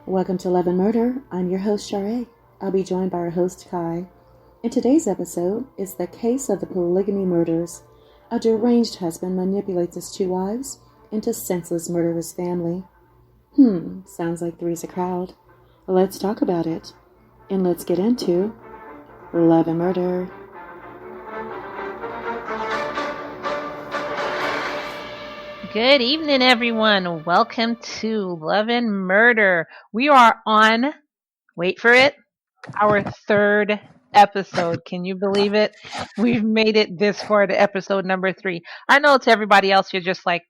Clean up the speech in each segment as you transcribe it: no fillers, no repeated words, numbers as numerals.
Welcome to Love and Murder. I'm your host, Shar. I'll be joined by our host, Ky. In today's episode is the case of the polygamy murders. A deranged husband manipulates his 2 wives into senseless murder of his family. Sounds like three's a crowd. Let's talk about it. And let's get into Love and Murder. Good evening, everyone. Welcome to Love and Murder. We are on, wait for it, our 3rd episode. Can you believe it? We've made it this far to episode number 3. I know to everybody else, you're just like,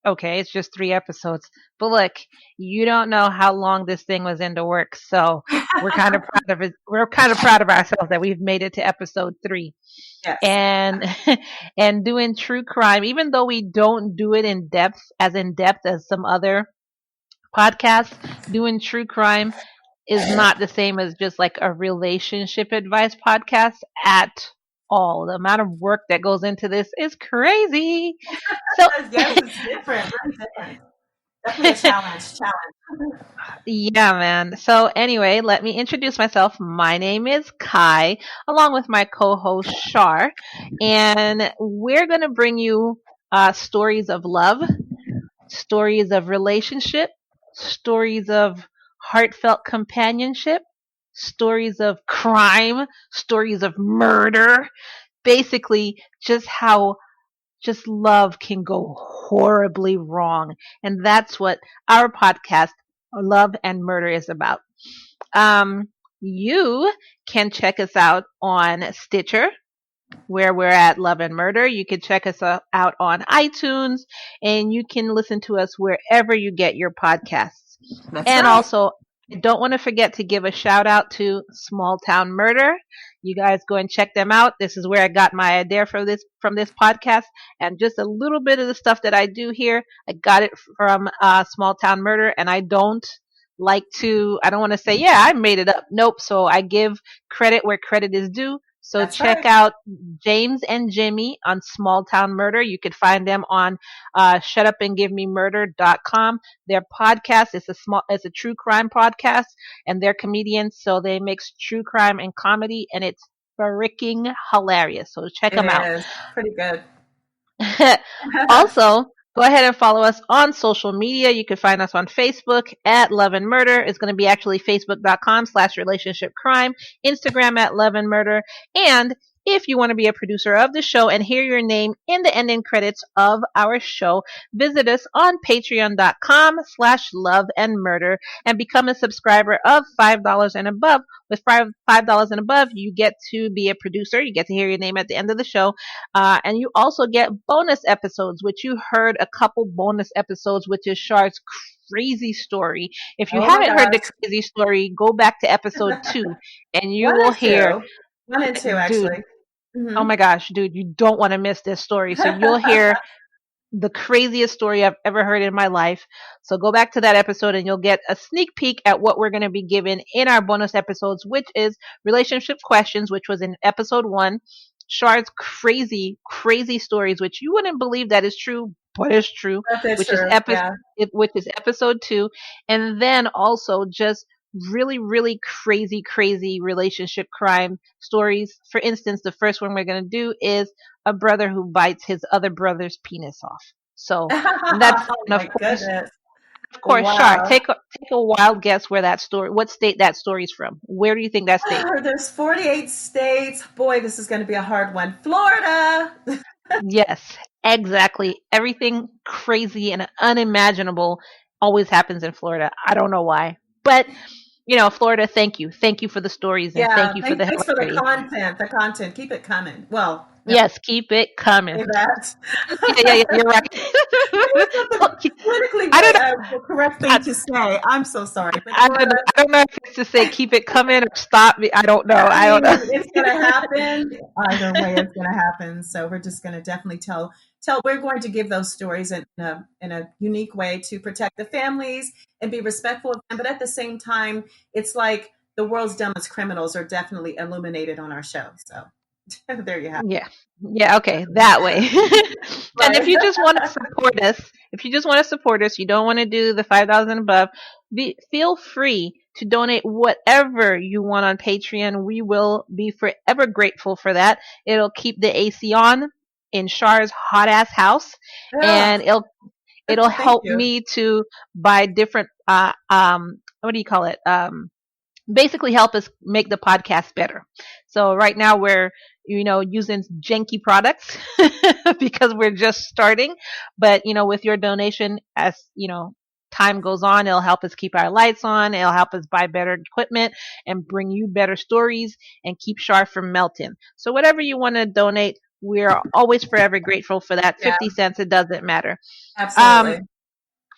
okay, it's just 3 episodes. But look, you don't know how long this thing was in the works. So we're kind of proud of it. We're kind of proud of ourselves that we've made it to episode 3. Yes. And doing true crime, even though we don't do it in depth as some other podcasts, doing true crime is not the same as just like a relationship advice podcast at all. The amount of work that goes into this is crazy. So yes, it's different. Very different. Definitely a challenge. Yeah, man. So anyway, let me introduce myself. My name is Ky, along with my co-host Char, and we're going to bring you stories of love, stories of relationship, stories of heartfelt companionship, stories of crime, stories of murder, basically just how just love can go horribly wrong. And that's what our podcast, Love and Murder, is about. You can check us out on Stitcher, where we're at Love and Murder. You can check us out on iTunes, and you can listen to us wherever you get your podcasts. That's and right. Also, I don't want to forget to give a shout out to Small Town Murder. You guys go and check them out. This is where I got my idea from this podcast, and just a little bit of the stuff that I do here, I got it from Small Town Murder, and I don't want to say, yeah, I made it up. Nope. So I give credit where credit is due. So That's check right. out James and Jimmy on Small Town Murder. You could find them on shutupandgivememurder.com. Their podcast is a true crime podcast, and they're comedians, so they mix true crime and comedy, and it's freaking hilarious. So check them out. It is pretty good. Also, go ahead and follow us on social media. You can find us on Facebook at Love and Murder. It's going to be actually facebook.com/relationshipcrime, Instagram at Love and Murder. And if you want to be a producer of the show and hear your name in the ending credits of our show, visit us on patreon.com/loveandmurder and become a subscriber of $5 and above. With $5 and above, you get to be a producer. You get to hear your name at the end of the show. And you also get bonus episodes, which you heard a couple bonus episodes, which is Char's crazy story. If you haven't heard the crazy story, go back to episode 2 and you will hear 1 and 2 actually. Mm-hmm. Oh my gosh, dude, you don't want to miss this story. So you'll hear the craziest story I've ever heard in my life. So go back to that episode and you'll get a sneak peek at what we're going to be given in our bonus episodes, which is relationship questions, which was in episode 1. Char's crazy stories, which you wouldn't believe that is true, but it's true, which is episode 2. And then also just really, really crazy relationship crime stories. For instance, the first one we're going to do is a brother who bites his other brother's penis off. So that's of course, wow. Char, take a wild guess what state that story's from. Where do you think that state? There's 48 states. Boy, this is going to be a hard one. Florida. Yes, exactly. Everything crazy and unimaginable always happens in Florida. I don't know why, but Florida, thank you for the stories, and thank you for the thanks for the content. Keep it coming. Well, yes, keep it coming. Yeah, you're right. Politically correct thing to say. I'm so sorry. I don't know if it's to say keep it coming or stop me. I don't know. It's going to happen. Either way, it's going to happen. So we're just going to definitely tell. We're going to give those stories in a unique way to protect the families and be respectful of them. But at the same time, it's like the world's dumbest criminals are definitely illuminated on our show. So there you have it. Yeah. Okay. That way. And if you just want to support us, you don't want to do the $5 and above, feel free to donate whatever you want on Patreon. We will be forever grateful for that. It'll keep the AC on in Char's hot ass house, Ugh, and it'll thank help you. me to buy different what do you call it, basically help us make the podcast better. So right now we're, using janky products because we're just starting. But, with your donation, as, time goes on, it'll help us keep our lights on. It'll help us buy better equipment and bring you better stories and keep Char from melting. So whatever you want to donate, we're always forever grateful for that. Yeah, 50 cents, it doesn't matter. Um, absolutely.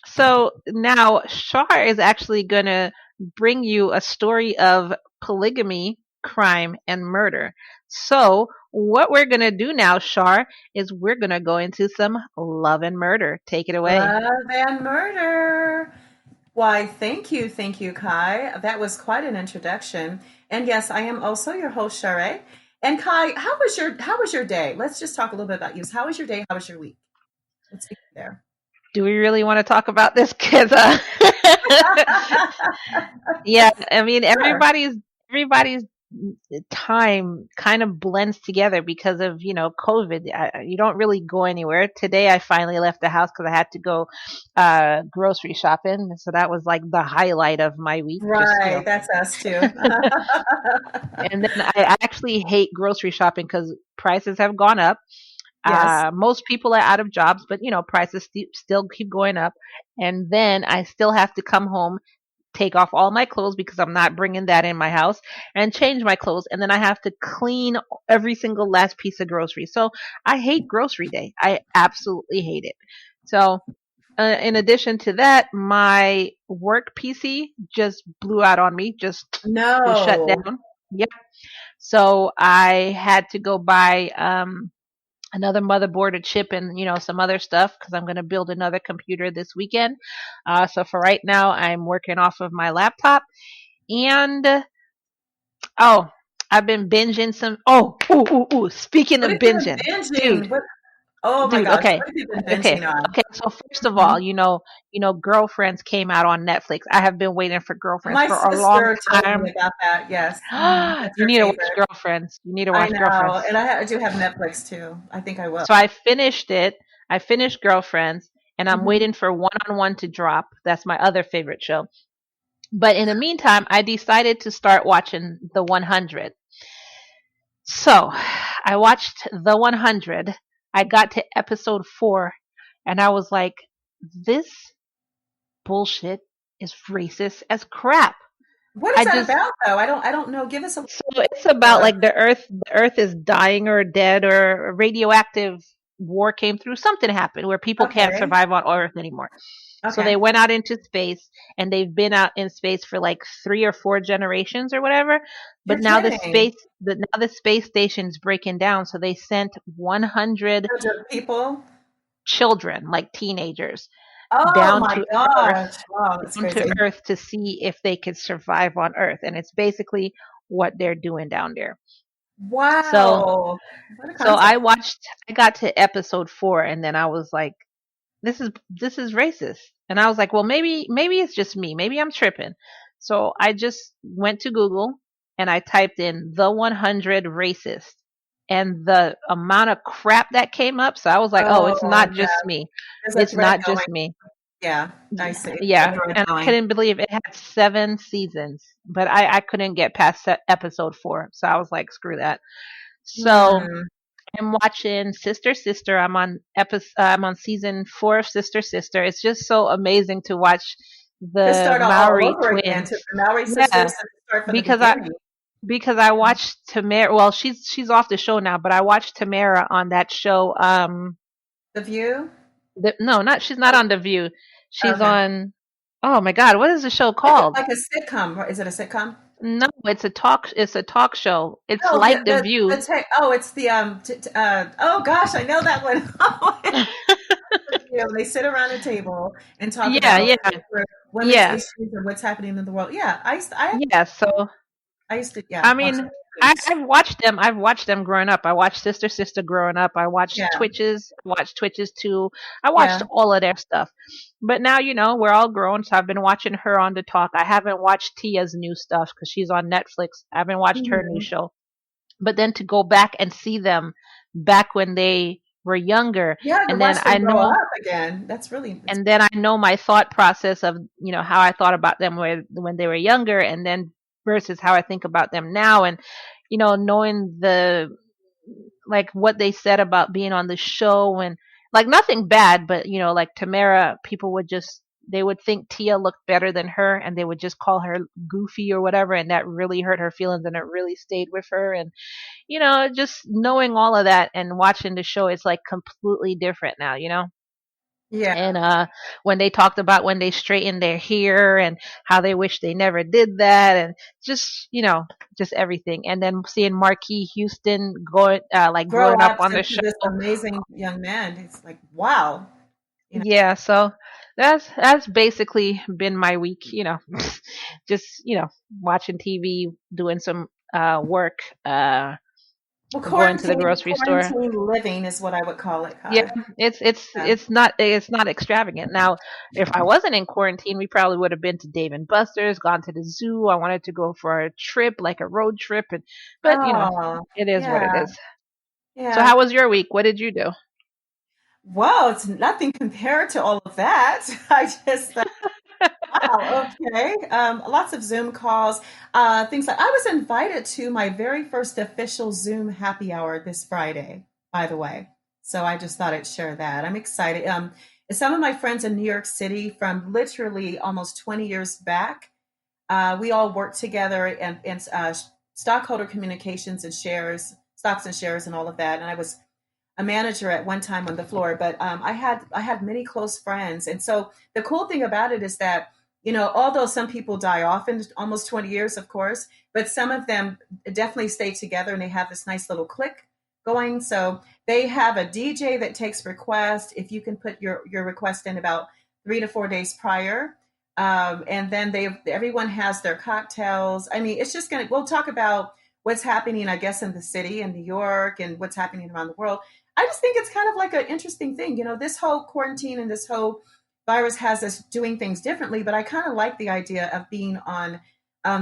so now Char is actually going to bring you a story of polygamy, crime, and murder. So what we're going to do now, Char, is we're going to go into some love and murder. Take it away. Love and murder. Why, thank you, Ky. That was quite an introduction. And yes, I am also your host, Share. And Ky, how was your day? Let's just talk a little bit about you. So how was your day? How was your week? Let's begin there. Do we really want to talk about this? Because yeah, I mean, Sure. everybody's time kind of blends together because of, COVID. You don't really go anywhere. Today I finally left the house because I had to go grocery shopping, so that was like the highlight of my week. Right, that's us too. And then I actually hate grocery shopping because prices have gone up. Yes. Most people are out of jobs, but prices still keep going up. And then I still have to come home, take off all my clothes because I'm not bringing that in my house, and change my clothes. And then I have to clean every single last piece of grocery. So I hate grocery day. I absolutely hate it. So in addition to that, my work PC just blew out on me, just shut No. down. Yep. So I had to go buy another motherboard, a chip, and some other stuff because I'm going to build another computer this weekend. So for right now, I'm working off of my laptop, and I've been binging some. Speaking What of have you been binging, binging? dude, What? Oh my dude. gosh, Okay, what have you been okay, binging on? okay. So first of Mhm. all, Girlfriends came out on Netflix. I have been waiting for Girlfriends My for a long sister told time. me about that. Yes, that's You her need to watch favorite. Girlfriends. You need to I watch know, Girlfriends. and I do have Netflix too. I think I will. So I finished it. I finished Girlfriends, and I'm Hmm. waiting for One on One to drop. That's my other favorite show. But in the meantime, I decided to start watching The 100. So I watched The 100. I got to episode 4, and I was like, this bullshit is racist as crap. What is I that just about, though? I don't know. Give us a. So it's about like the earth is dying or dead, or a radioactive war came through, something happened where people can't Okay. survive on earth anymore. So Okay. they went out into space, and they've been out in space for like 3 or 4 generations or whatever. You're But now kidding. the space station's breaking down, so they sent 100 Those are people. children, like teenagers, Oh down my to Earth, gosh! Wow, that's crazy. to see if they could survive on Earth, and it's basically what they're doing down there. So Wow, what a so concept. I got to episode 4, and then I was like, this is racist. And I was like, well, maybe it's just me. Maybe I'm tripping. So I just went to Google and I typed in the 100 racist, and the amount of crap that came up. So I was like, oh, it's Oh not yeah, just me. there's a It's thread not going. just me. Yeah, I Yeah, see. A yeah. thread And I going. couldn't believe it had 7 seasons, but I couldn't get past episode 4. So I was like, screw that. So Hmm. I'm watching Sister Sister. I'm on season 4 of Sister Sister. It's just so amazing to watch To the start all Maori over again, to twins. the Maori Yeah, sisters, and to start from the because I beginning. because I watched Tamara. Well, she's off the show now, but I watched Tamara on that show. The View. No, not she's not on The View. She's Okay. on. Oh my God, what is the show Like called? like a sitcom. Right? Is it a sitcom? No, it's a talk. It's a talk show. It's Oh, like The View. it's the oh gosh, I know that one. They sit around a table and talk Yeah, about yeah, women's yeah, issues and what's happening in the world. Yeah, yeah. So I used to I watch mean, those. I've watched them. I've watched them growing up. I watched Sister Sister growing up. I watched Yeah, Twitches. I watched Twitches too. I watched yeah. all of their stuff. But now, we're all grown, so I've been watching her on the talk. I haven't watched Tia's new stuff because she's on Netflix. I haven't watched her new Mhm. show. But then to go back and see them back when they were younger, Yeah, to and then watch I them grow know up again. That's and then I know my thought process of how I thought about them when they were younger, and then versus how I think about them now, and knowing the like what they said about being on the show, and like nothing bad, but like Tamara, people would just they would think Tia looked better than her, and they would just call her goofy or whatever, and that really hurt her feelings, and it really stayed with her. And just knowing all of that and watching the show, it's like completely different now. yeah. And when they talked about when they straightened their hair and how they wish they never did that, and just everything. And then seeing Marquis Houston Grow growing up up on the into show. this amazing young man. It's like, wow. You know. Yeah, so that's basically been my week. Just watching TV, doing some work, Well, going to the grocery store. quarantine living is what I would call it, Yeah, Kai. it's it's Yeah. it's not it's not extravagant. Now, if I wasn't in quarantine, we probably would have been to Dave and Buster's, gone to the zoo. I wanted to go for a trip, like a road trip, but Oh, it is what it yeah, is. So, yeah. how was your week? What did you do? Well, it's nothing compared to all of that. I just wow, okay. Lots of Zoom calls, things like I was invited to my very first official Zoom happy hour this Friday, by the way. So I just thought I'd share that. I'm excited. Some of my friends in New York City from literally almost 20 years back, we all worked together and stockholder communications and shares, stocks and shares and all of that. And I was a manager at one time on the floor, but I had many close friends, and so the cool thing about it is that although some people die off in almost 20 years, of course, but some of them definitely stay together and they have this nice little click going. So they have a DJ that takes requests. If you can put your request in about 3 to 4 days prior, and then everyone has their cocktails. I mean, it's just gonna. We'll talk about what's happening, I guess, in the city in New York and what's happening around the world. I just think it's kind of like an interesting thing. This whole quarantine and this whole virus has us doing things differently, but I kind of like the idea of being on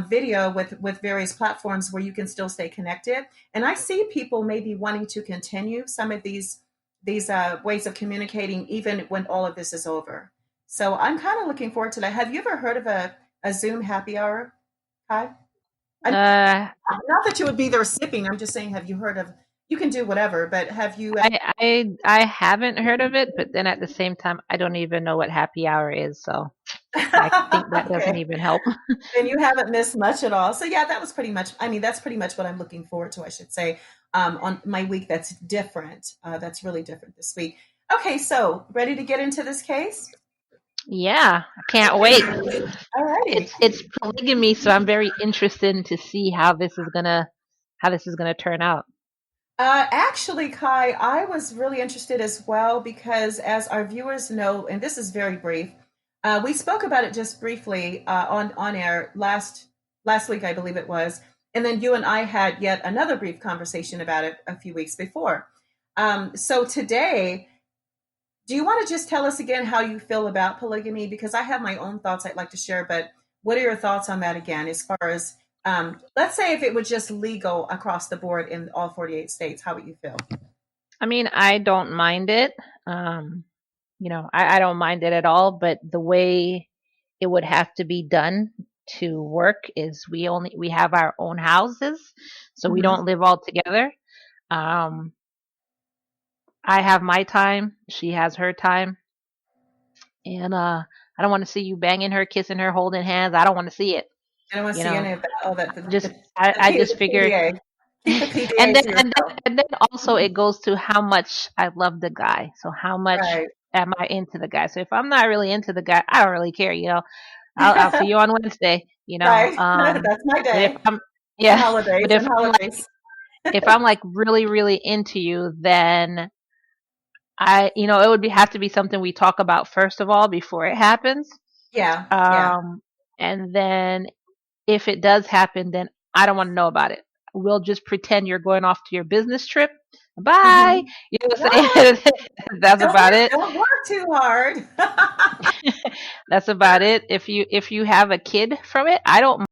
video with various platforms where you can still stay connected. And I see people maybe wanting to continue some of these ways of communicating even when all of this is over. So I'm kind of looking forward to that. Have you ever heard of a Zoom happy hour, Kai? And Uh, not that you would be there sipping. I'm just saying, have you heard of? You can do whatever, but have you? I haven't heard of it, but then at the same time, I don't even know what happy hour is, so I think that doesn't Okay, even help. then you haven't missed much at all. So yeah, that was pretty much. I mean, that's pretty much what I'm looking forward to. I should say on my week. That's different. That's really different this week. Okay, so ready to get into this case? Yeah, I can't Okay, wait. all righty. It's polygamy, so I'm very interested to see how this is gonna turn out. Actually, Kai, I was really interested as well because, as our viewers know, and this is very brief, we spoke about it just briefly on air last week, I believe it was, and then you and I had yet another brief conversation about it a few weeks before. So today, do you want to just tell us again how you feel about polygamy? Because I have my own thoughts I'd like to share, but what are your thoughts on that again, as far as let's say if it was just legal across the board in all 48 states, how would you feel? I mean, I don't mind it. Um, I don't mind it at all, but the way it would have to be done to work is we have our own houses, so we Mhm. don't live all together. Um, I have my time, she has her time, and I don't want to see you banging her, kissing her, holding hands. I don't want to see it. I don't want to You see know, any of that. Oh, just I just the figure, PDA. Keep the and PDA then to and then yourself. and then also it goes to how much I love the guy. So how much Right. am I into the guy? So if I'm not really into the guy, I don't really care. I'll see you on Wednesday. Right. That's my But if day. I'm And yeah, but holidays if and I'm holidays. if I'm really really into you, then it would have to be something we talk about first of all before it happens. Yeah. Yeah. Um, and then if it does happen, then I don't want to know about it. We'll just pretend you're going off to your business trip. Bye. Mhm. You know what I'm Bye. saying? That's about it. Don't work too hard. That's about it. If you have a kid from it, I don't